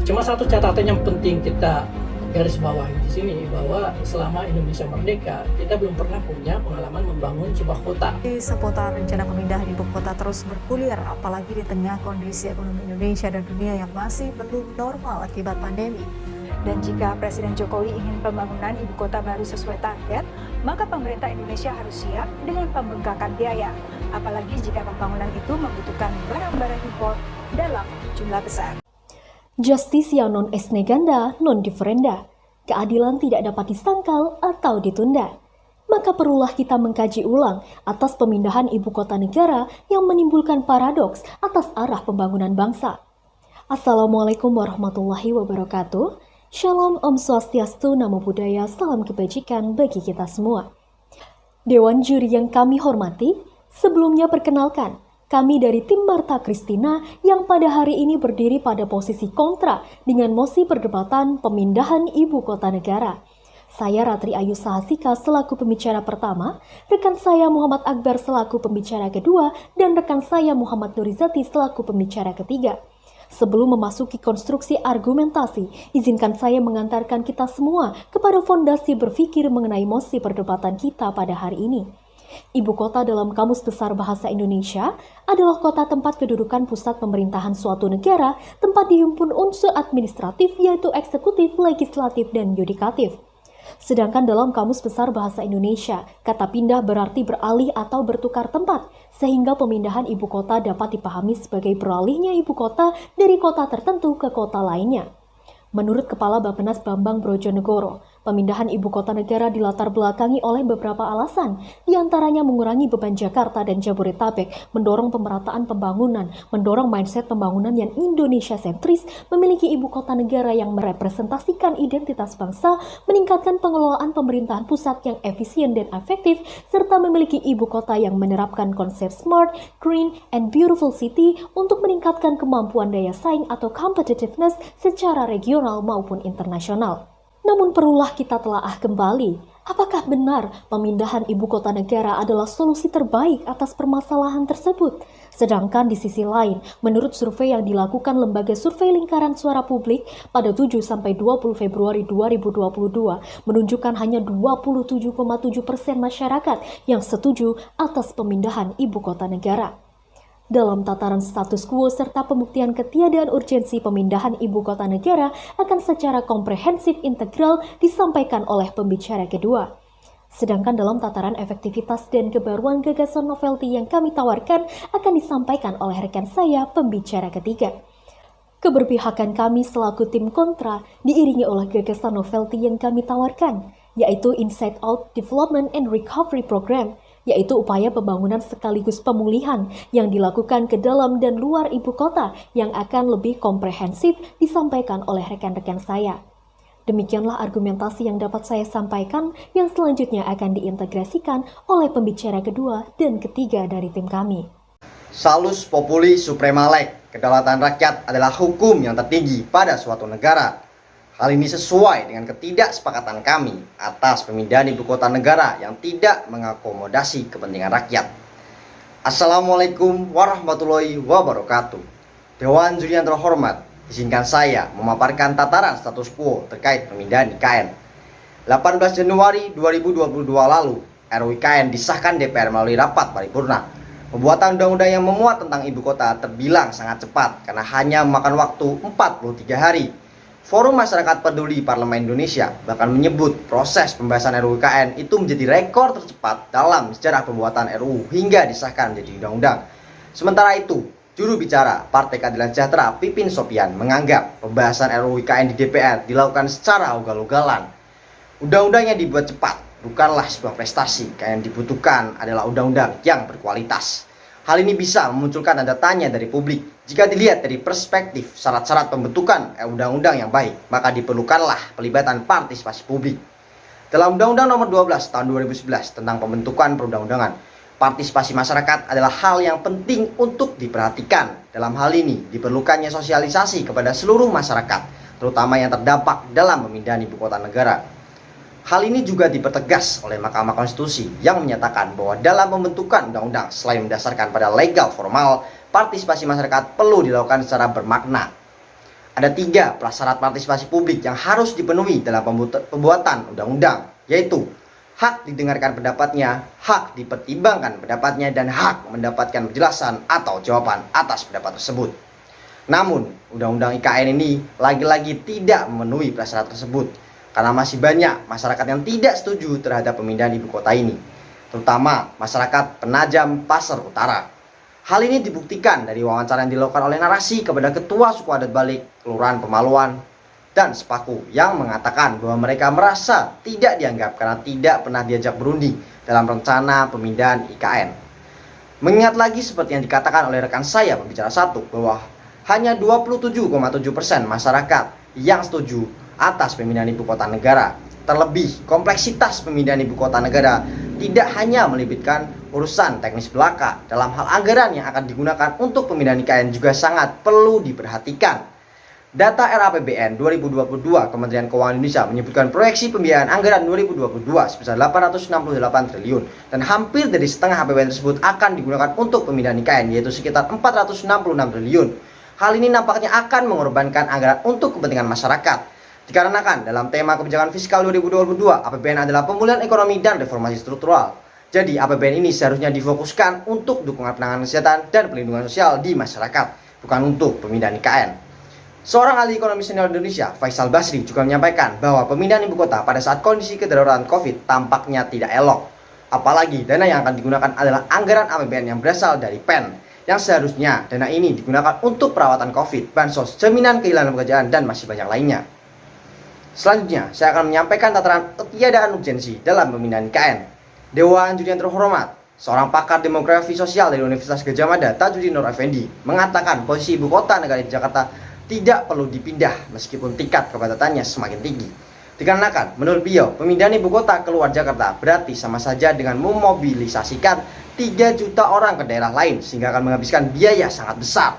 Cuma satu catatan yang penting kita garis bawahi di sini, bahwa selama Indonesia merdeka kita belum pernah punya pengalaman membangun sebuah kota. Seputar rencana pemindahan ibu kota terus bergulir, apalagi di tengah kondisi ekonomi Indonesia dan dunia yang masih belum normal akibat pandemi. Dan jika Presiden Jokowi ingin pembangunan ibu kota baru sesuai target, maka pemerintah Indonesia harus siap dengan pembengkakan biaya. Apalagi jika pembangunan itu membutuhkan barang-barang impor dalam jumlah besar. Justitia non est neganda non differenda. Keadilan tidak dapat disangkal atau ditunda. Maka perlulah kita mengkaji ulang atas pemindahan ibu kota negara yang menimbulkan paradoks atas arah pembangunan bangsa. Assalamualaikum warahmatullahi wabarakatuh. Shalom, Om Swastiastu, Namo Buddhaya, salam kebajikan bagi kita semua. Dewan juri yang kami hormati, sebelumnya perkenalkan, kami dari tim Marta Christina yang pada hari ini berdiri pada posisi kontra dengan mosi perdebatan pemindahan ibu kota negara. Saya Ratri Ayu Sahasika selaku pembicara pertama, rekan saya Muhammad Akbar selaku pembicara kedua, dan rekan saya Muhammad Nurizati selaku pembicara ketiga. Sebelum memasuki konstruksi argumentasi, izinkan saya mengantarkan kita semua kepada fondasi berpikir mengenai mosi perdebatan kita pada hari ini. Ibu kota dalam Kamus Besar Bahasa Indonesia adalah kota tempat kedudukan pusat pemerintahan suatu negara, tempat dihimpun unsur administratif yaitu eksekutif, legislatif, dan yudikatif. Sedangkan dalam Kamus Besar Bahasa Indonesia, kata pindah berarti beralih atau bertukar tempat, sehingga pemindahan ibu kota dapat dipahami sebagai beralihnya ibu kota dari kota tertentu ke kota lainnya. Menurut Kepala Bappenas Bambang Brojonegoro, pemindahan ibu kota negara dilatar belakangi oleh beberapa alasan, diantaranya mengurangi beban Jakarta dan Jabodetabek, mendorong pemerataan pembangunan, mendorong mindset pembangunan yang Indonesia sentris, memiliki ibu kota negara yang merepresentasikan identitas bangsa, meningkatkan pengelolaan pemerintahan pusat yang efisien dan efektif, serta memiliki ibu kota yang menerapkan konsep smart, green, and beautiful city untuk meningkatkan kemampuan daya saing atau competitiveness secara regional maupun internasional. Namun perlulah kita telaah kembali, apakah benar pemindahan ibu kota negara adalah solusi terbaik atas permasalahan tersebut? Sedangkan di sisi lain, menurut survei yang dilakukan Lembaga Survei Lingkaran Suara Publik pada 7-20 Februari 2022 menunjukkan hanya 27,7% masyarakat yang setuju atas pemindahan ibu kota negara. Dalam tataran status quo serta pembuktian ketiadaan urgensi pemindahan ibu kota negara akan secara komprehensif integral disampaikan oleh pembicara kedua. Sedangkan dalam tataran efektivitas dan kebaruan gagasan novelty yang kami tawarkan akan disampaikan oleh rekan saya pembicara ketiga. Keberpihakan kami selaku tim kontra diiringi oleh gagasan novelty yang kami tawarkan, yaitu Inside Out Development and Recovery Program, yaitu upaya pembangunan sekaligus pemulihan yang dilakukan ke dalam dan luar ibu kota yang akan lebih komprehensif disampaikan oleh rekan-rekan saya. Demikianlah argumentasi yang dapat saya sampaikan yang selanjutnya akan diintegrasikan oleh pembicara kedua dan ketiga dari tim kami. Salus populi suprema leg, kedaulatan rakyat adalah hukum yang tertinggi pada suatu negara. Hal ini sesuai dengan ketidaksepakatan kami atas pemindahan ibu kota negara yang tidak mengakomodasi kepentingan rakyat. Assalamualaikum warahmatullahi wabarakatuh. Dewan juri yang terhormat, izinkan saya memaparkan tataran status quo terkait pemindahan IKN. 18 Januari 2022 lalu, RUU IKN disahkan DPR melalui rapat paripurna. Pembuatan undang-undang yang memuat tentang ibu kota terbilang sangat cepat karena hanya memakan waktu 43 hari. Forum Masyarakat Peduli Parlemen Indonesia bahkan menyebut proses pembahasan RUU IKN itu menjadi rekor tercepat dalam sejarah pembuatan RUU hingga disahkan menjadi undang-undang. Sementara itu, juru bicara Partai Keadilan Sejahtera Pipin Sopian menganggap pembahasan RUU IKN di DPR dilakukan secara ugal-ugalan. Undang-undang yang dibuat cepat bukanlah sebuah prestasi, yang dibutuhkan adalah undang-undang yang berkualitas. Hal ini bisa memunculkan tanda tanya dari publik. Jika dilihat dari perspektif syarat-syarat pembentukan undang-undang yang baik, maka diperlukanlah pelibatan partisipasi publik. Dalam Undang-Undang Nomor 12 Tahun 2011 tentang pembentukan perundang-undangan, partisipasi masyarakat adalah hal yang penting untuk diperhatikan. Dalam hal ini, diperlukannya sosialisasi kepada seluruh masyarakat, terutama yang terdampak dalam pemindahan ibu kota negara. Hal ini juga dipertegas oleh Mahkamah Konstitusi yang menyatakan bahwa dalam pembentukan undang-undang selain mendasarkan pada legal formal, partisipasi masyarakat perlu dilakukan secara bermakna. Ada 3 prasyarat partisipasi publik yang harus dipenuhi dalam pembuatan undang-undang, yaitu hak didengarkan pendapatnya, hak dipertimbangkan pendapatnya, dan hak mendapatkan penjelasan atau jawaban atas pendapat tersebut. Namun, Undang-Undang IKN ini lagi-lagi tidak memenuhi prasyarat tersebut karena masih banyak masyarakat yang tidak setuju terhadap pemindahan ibu kota ini, terutama masyarakat Penajam Pasar Utara. Hal ini dibuktikan dari wawancara yang dilakukan oleh Narasi kepada Ketua Suku Adat Balik, Kelurahan Pemaluan, dan Sepaku yang mengatakan bahwa mereka merasa tidak dianggap karena tidak pernah diajak berunding dalam rencana pemindahan IKN. Mengingat lagi seperti yang dikatakan oleh rekan saya pembicara 1 bahwa hanya 27,7% masyarakat yang setuju atas pemindahan ibu kota negara. Terlebih, kompleksitas pemindahan ibu kota negara tidak hanya melibatkan urusan teknis belaka. Dalam hal anggaran yang akan digunakan untuk pemindahan IKN juga sangat perlu diperhatikan. Data RAPBN 2022 Kementerian Keuangan Indonesia menyebutkan proyeksi pembiayaan anggaran 2022 sebesar 868 triliun dan hampir dari setengah APBN tersebut akan digunakan untuk pemindahan IKN, yaitu sekitar 466 triliun. Hal ini nampaknya akan mengorbankan anggaran untuk kepentingan masyarakat. Dikarenakan dalam tema kebijakan fiskal 2022, APBN adalah pemulihan ekonomi dan reformasi struktural. Jadi APBN ini seharusnya difokuskan untuk dukungan penanganan kesehatan dan perlindungan sosial di masyarakat, bukan untuk pemindahan IKN. Seorang ahli ekonomi senior Indonesia, Faisal Basri, juga menyampaikan bahwa pemindahan ibu kota pada saat kondisi kedaruratan COVID tampaknya tidak elok. Apalagi dana yang akan digunakan adalah anggaran APBN yang berasal dari PEN, yang seharusnya dana ini digunakan untuk perawatan COVID, bansos, jaminan kehilangan pekerjaan, dan masih banyak lainnya. Selanjutnya, saya akan menyampaikan tataran ketiadaan urgensi dalam pemindahan IKN. Dewan Juri yang terhormat, seorang pakar demografi sosial dari Universitas Gadjah Mada, Tajudin Nur Effendi, mengatakan posisi ibu kota negara di Jakarta tidak perlu dipindah meskipun tingkat kepadatannya semakin tinggi. Dikarenakan, menurut beliau, pemindahan ibu kota keluar Jakarta berarti sama saja dengan memobilisasikan 3 juta orang ke daerah lain sehingga akan menghabiskan biaya sangat besar.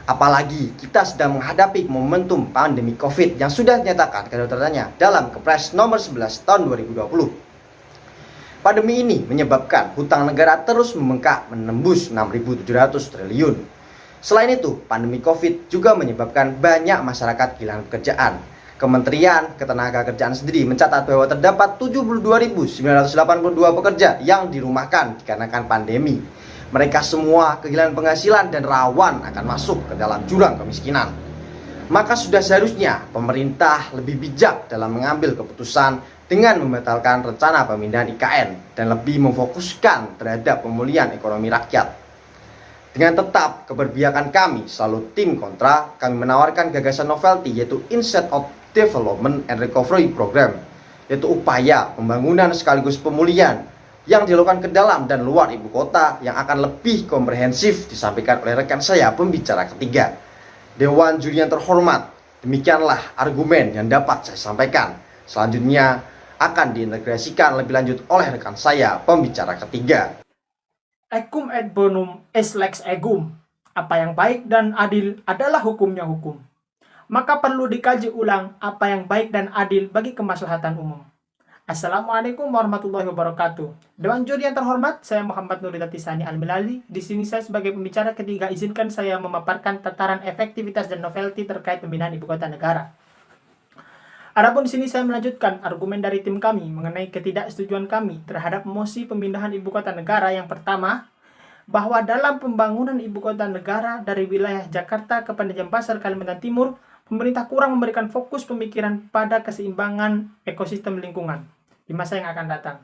Apalagi kita sedang menghadapi momentum pandemi COVID yang sudah dinyatakan kedaruratannya dalam Kepres nomor 11 tahun 2020. Pandemi ini menyebabkan hutang negara terus membengkak menembus 6.700 triliun. Selain itu, pandemi COVID juga menyebabkan banyak masyarakat kehilangan pekerjaan. Kementerian Ketenagakerjaan sendiri mencatat bahwa terdapat 72.982 pekerja yang dirumahkan dikarenakan pandemi. Mereka semua kehilangan penghasilan dan rawan akan masuk ke dalam jurang kemiskinan. Maka sudah seharusnya pemerintah lebih bijak dalam mengambil keputusan dengan membatalkan rencana pemindahan IKN dan lebih memfokuskan terhadap pemulihan ekonomi rakyat. Dengan tetap keberpihakan kami, selalu tim kontra, kami menawarkan gagasan novelty yaitu Instead of Development and Recovery Program, yaitu upaya pembangunan sekaligus pemulihan yang dilakukan ke dalam dan luar ibu kota yang akan lebih komprehensif disampaikan oleh rekan saya pembicara ketiga. Dewan Juri yang terhormat, demikianlah argumen yang dapat saya sampaikan. Selanjutnya akan diintegrasikan lebih lanjut oleh rekan saya pembicara ketiga. Equum et bonum est lex equum. Apa yang baik dan adil adalah hukumnya hukum. Maka perlu dikaji ulang apa yang baik dan adil bagi kemaslahatan umum. Assalamualaikum warahmatullahi wabarakatuh. Dewan Juri yang terhormat, saya Muhammad Nurita Tisani Al-Milali. Di sini saya sebagai pembicara ketiga izinkan saya memaparkan tataran efektivitas dan novelty terkait pemindahan ibu kota negara. Adapun di sini saya melanjutkan argumen dari tim kami mengenai ketidaksetujuan kami terhadap mosi pemindahan ibu kota negara. Yang pertama, bahwa dalam pembangunan ibu kota negara dari wilayah Jakarta ke Penajam Pasar, Kalimantan Timur, pemerintah kurang memberikan fokus pemikiran pada keseimbangan ekosistem lingkungan di masa yang akan datang.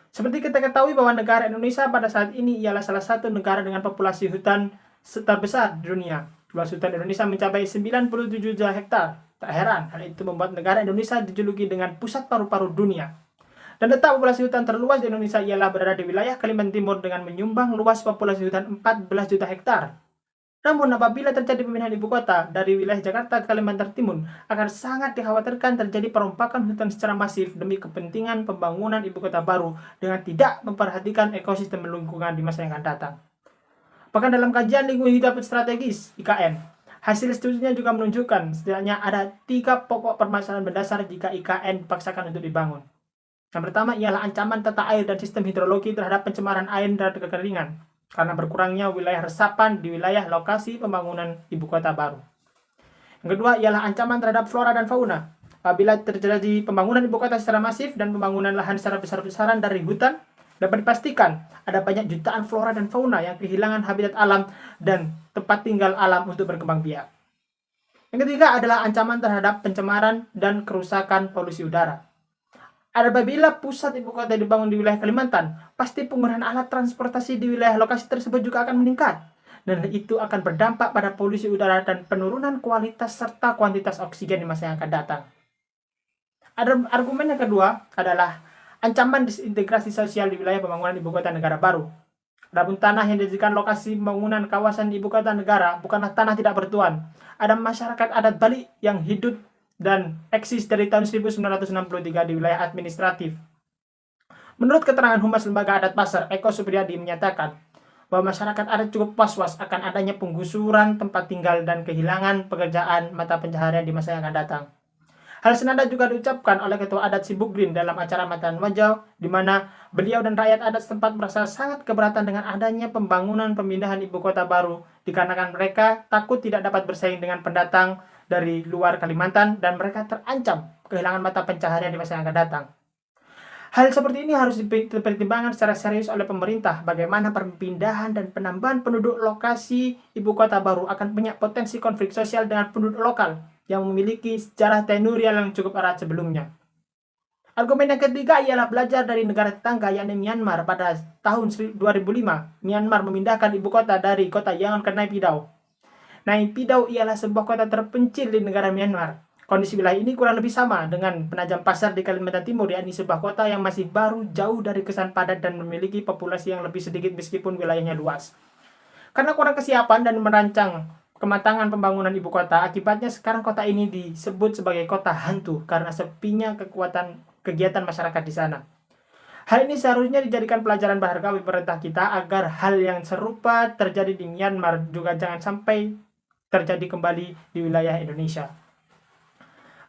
Seperti kita ketahui bahwa negara Indonesia pada saat ini ialah salah satu negara dengan populasi hutan terbesar di dunia. Luas hutan Indonesia mencapai 97 juta hektar. Tak heran, hal itu membuat negara Indonesia dijuluki dengan pusat paru-paru dunia. Dan letak populasi hutan terluas di Indonesia ialah berada di wilayah Kalimantan Timur dengan menyumbang luas populasi hutan 14 juta hektar. Namun apabila terjadi pemindahan ibu kota dari wilayah Jakarta ke Kalimantan Timur, akan sangat dikhawatirkan terjadi perompakan hutan secara masif demi kepentingan pembangunan ibu kota baru dengan tidak memperhatikan ekosistem lingkungan di masa yang akan datang. Bahkan dalam kajian lingkungan hidup strategis IKN, hasil studinya juga menunjukkan setidaknya ada 3 pokok permasalahan mendasar jika IKN dipaksakan untuk dibangun. Yang pertama ialah ancaman tata air dan sistem hidrologi terhadap pencemaran air dan kekeringan karena berkurangnya wilayah resapan di wilayah lokasi pembangunan ibu kota baru. Yang kedua ialah ancaman terhadap flora dan fauna. Apabila terjadi pembangunan ibu kota secara masif dan pembangunan lahan secara besar-besaran dari hutan, dapat dipastikan ada banyak jutaan flora dan fauna yang kehilangan habitat alam dan tempat tinggal alam untuk berkembang biak. Yang ketiga adalah ancaman terhadap pencemaran dan kerusakan polusi udara. Apabila pusat ibu kota dibangun di wilayah Kalimantan, pasti penggunaan alat transportasi di wilayah lokasi tersebut juga akan meningkat. Dan itu akan berdampak pada polusi udara dan penurunan kualitas serta kuantitas oksigen di masa yang akan datang. Ada argumen yang kedua adalah ancaman disintegrasi sosial di wilayah pembangunan ibu kota negara baru. Adapun tanah yang dijadikan lokasi pembangunan kawasan ibu kota negara bukanlah tanah tidak bertuan. Ada masyarakat adat Bali yang hidup dan eksis dari tahun 1963 di wilayah administratif. Menurut keterangan Humas Lembaga Adat Pasar, Eko Supriyadi menyatakan bahwa masyarakat adat cukup was-was akan adanya penggusuran tempat tinggal dan kehilangan pekerjaan mata pencaharian di masa yang akan datang. Hal senada juga diucapkan oleh Ketua Adat Sibukgrin dalam acara Matan Wajau, di mana beliau dan rakyat adat setempat merasa sangat keberatan dengan adanya pembangunan pemindahan ibu kota baru, dikarenakan mereka takut tidak dapat bersaing dengan pendatang dari luar Kalimantan dan mereka terancam kehilangan mata pencaharian di masa yang akan datang. Hal seperti ini harus dipertimbangkan secara serius oleh pemerintah bagaimana perpindahan dan penambahan penduduk lokasi ibu kota baru akan punya potensi konflik sosial dengan penduduk lokal yang memiliki sejarah tenurial yang cukup erat sebelumnya. Argumen yang ketiga ialah belajar dari negara tetangga yakni Myanmar. Pada tahun 2005, Myanmar memindahkan ibu kota dari kota Yangon ke Naypyidaw. Naypyidaw ialah sebuah kota terpencil di negara Myanmar. Kondisi wilayah ini kurang lebih sama dengan Penajam Pasar di Kalimantan Timur, yakni sebuah kota yang masih baru, jauh dari kesan padat dan memiliki populasi yang lebih sedikit meskipun wilayahnya luas. Karena kurang kesiapan dan merancang kematangan pembangunan ibu kota, akibatnya sekarang kota ini disebut sebagai kota hantu karena sepinya kegiatan masyarakat di sana. Hal ini seharusnya dijadikan pelajaran berharga bagi pemerintah kita agar hal yang serupa terjadi di Myanmar juga jangan sampai terjadi kembali di wilayah Indonesia.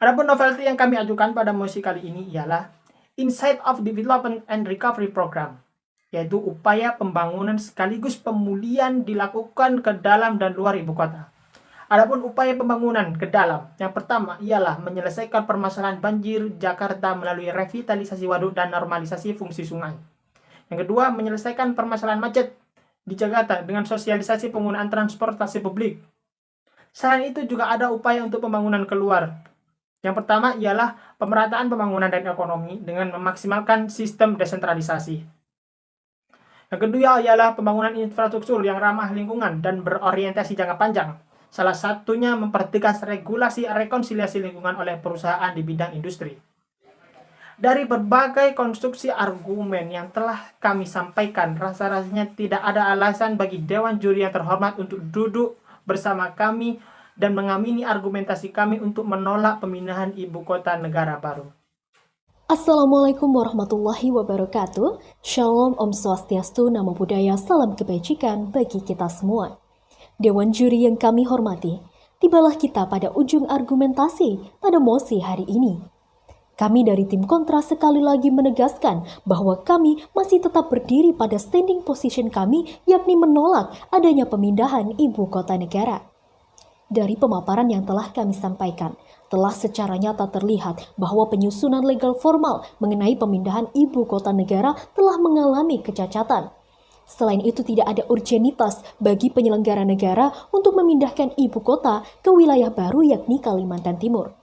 Adapun novelty yang kami ajukan pada mosi kali ini ialah Insight of Development and Recovery Program, yaitu upaya pembangunan sekaligus pemulihan dilakukan ke dalam dan luar ibu kota. Adapun upaya pembangunan ke dalam, yang pertama ialah menyelesaikan permasalahan banjir Jakarta melalui revitalisasi waduk dan normalisasi fungsi sungai. Yang kedua, menyelesaikan permasalahan macet di Jakarta dengan sosialisasi penggunaan transportasi publik. Selain itu juga ada upaya untuk pembangunan keluar. Yang pertama ialah pemerataan pembangunan dan ekonomi dengan memaksimalkan sistem desentralisasi. Yang kedua ialah pembangunan infrastruktur yang ramah lingkungan dan berorientasi jangka panjang. Salah satunya mempertegas regulasi rekonsiliasi lingkungan oleh perusahaan di bidang industri. Dari berbagai konstruksi argumen yang telah kami sampaikan, rasa-rasanya tidak ada alasan bagi Dewan Juri yang terhormat untuk duduk bersama kami dan mengamini argumentasi kami untuk menolak pemindahan ibu kota negara baru. Assalamualaikum warahmatullahi wabarakatuh. Shalom, Om Swastiastu, Namo Buddhaya, salam kebajikan bagi kita semua. Dewan Juri yang kami hormati, tibalah kita pada ujung argumentasi pada mosi hari ini. Kami dari tim kontra sekali lagi menegaskan bahwa kami masih tetap berdiri pada standing position kami, yakni menolak adanya pemindahan ibu kota negara. Dari pemaparan yang telah kami sampaikan, telah secara nyata terlihat bahwa penyusunan legal formal mengenai pemindahan ibu kota negara telah mengalami kecacatan. Selain itu tidak ada urgenitas bagi penyelenggara negara untuk memindahkan ibu kota ke wilayah baru yakni Kalimantan Timur.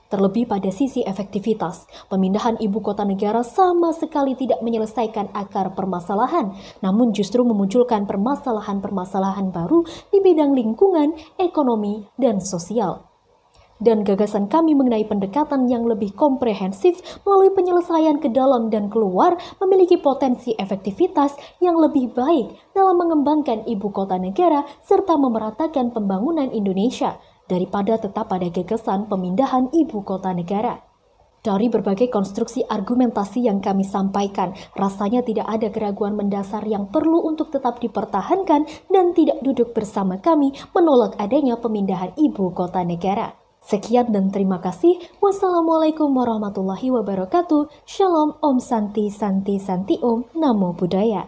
Terlebih pada sisi efektivitas, pemindahan ibu kota negara sama sekali tidak menyelesaikan akar permasalahan, namun justru memunculkan permasalahan-permasalahan baru di bidang lingkungan, ekonomi, dan sosial. Dan gagasan kami mengenai pendekatan yang lebih komprehensif melalui penyelesaian ke dalam dan keluar memiliki potensi efektivitas yang lebih baik dalam mengembangkan ibu kota negara serta memeratakan pembangunan Indonesia daripada tetap pada gagasan pemindahan ibu kota negara. Dari berbagai konstruksi argumentasi yang kami sampaikan, rasanya tidak ada keraguan mendasar yang perlu untuk tetap dipertahankan dan tidak duduk bersama kami menolak adanya pemindahan ibu kota negara. Sekian dan terima kasih. Wassalamualaikum warahmatullahi wabarakatuh. Shalom, Om Santi Santi Santi Om, Namo Buddhaya.